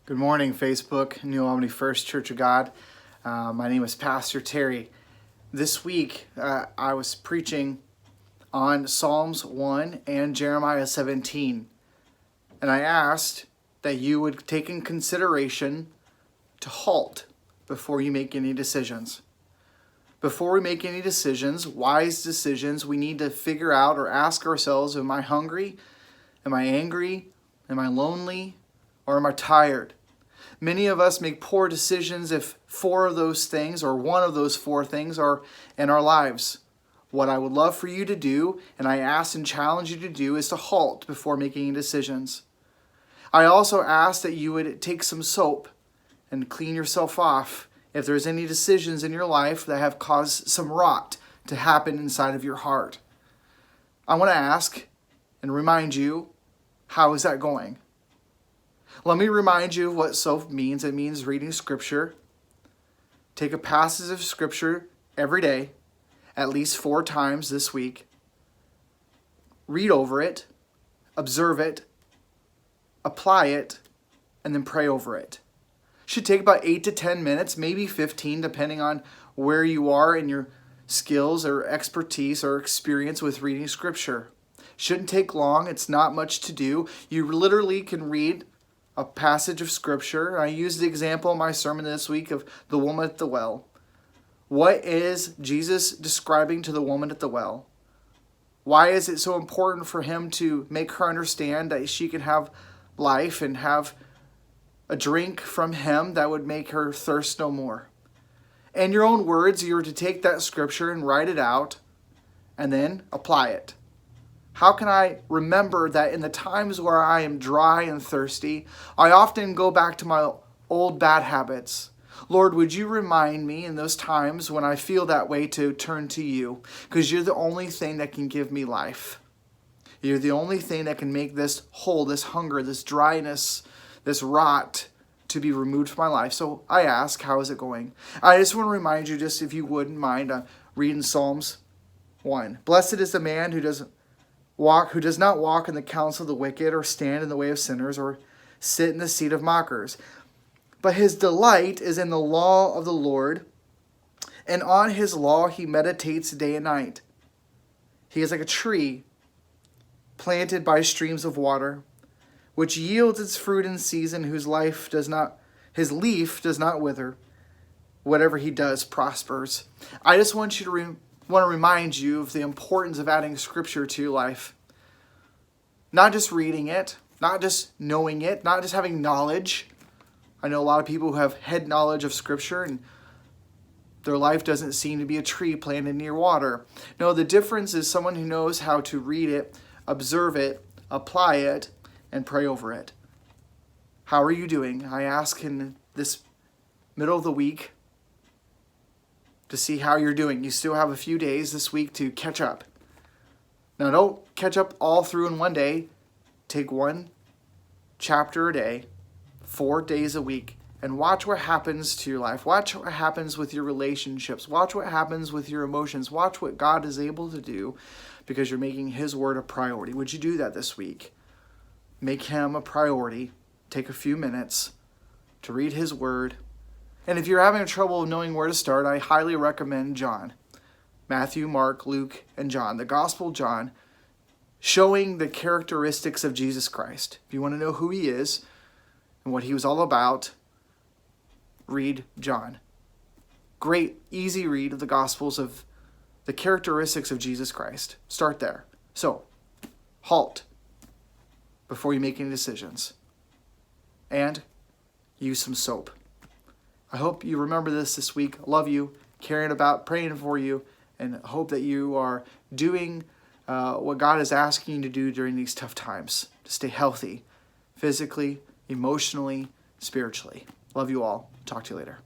Good morning, Facebook, New Albany First Church of God. My name is Pastor Terry. This week, I was preaching on Psalms 1 and Jeremiah 17. And I asked that you would take in consideration to halt before you make any decisions. Before we make any decisions, wise decisions, we need to figure out or ask ourselves, am I hungry? Am I angry? Am I lonely? Or am I tired? Many of us make poor decisions if four of those things or one of those four things are in our lives. What I would love for you to do, and I ask and challenge you to do, is to halt before making decisions. I also ask that you would take some soap and clean yourself off if there's any decisions in your life that have caused some rot to happen inside of your heart. I want to ask and remind you, how is that going? Let me remind you of what soap means. It means reading Scripture. Take a passage of Scripture every day, at least 4 times this week. Read over it, observe it, apply it, and then pray over it. Should take about 8 to 10 minutes, maybe 15, depending on where you are in your skills or expertise or experience with reading Scripture. Shouldn't take long. It's not much to do. You literally can read a passage of Scripture. I used the example in my sermon this week of the woman at the well. What is Jesus describing to the woman at the well? Why is it so important for him to make her understand that she can have life and have a drink from him that would make her thirst no more? In your own words, you're to take that Scripture and write it out and then apply it. How can I remember that in the times where I am dry and thirsty, I often go back to my old bad habits? Lord, would you remind me in those times when I feel that way to turn to you? Because you're the only thing that can give me life. You're the only thing that can make this hole, this hunger, this dryness, this rot to be removed from my life. So I ask, how is it going? I just want to remind you, just if you wouldn't mind, reading Psalms 1. Blessed is the man who does not walk in the counsel of the wicked, or stand in the way of sinners, or sit in the seat of mockers. But his delight is in the law of the Lord, and on his law he meditates day and night. He is like a tree planted by streams of water, which yields its fruit in season, his leaf does not wither. Whatever he does prospers. I just want to remind you of the importance of adding Scripture to your life. Not just reading it, not just knowing it, not just having knowledge. I know a lot of people who have head knowledge of Scripture and their life doesn't seem to be a tree planted near water. No, the difference is someone who knows how to read it, observe it, apply it, and pray over it. How are you doing? I ask in this middle of the week to see how you're doing. You still have a few days this week to catch up. Now, don't catch up all through in one day. Take 1 chapter a day, 4 days a week, and watch what happens to your life. Watch what happens with your relationships. Watch what happens with your emotions. Watch what God is able to do because you're making His Word a priority. Would you do that this week? Make Him a priority. Take a few minutes to read His Word. And if you're having trouble knowing where to start, I highly recommend John. Matthew, Mark, Luke, and John. The Gospel of John, showing the characteristics of Jesus Christ. If you want to know who He is and what He was all about, read John. Great, easy read of the Gospels of the characteristics of Jesus Christ. Start there. So, halt before you make any decisions. And use some soap. I hope you remember this week. Love you, caring about, praying for you, and hope that you are doing what God is asking you to do during these tough times, to stay healthy, physically, emotionally, spiritually. Love you all. Talk to you later.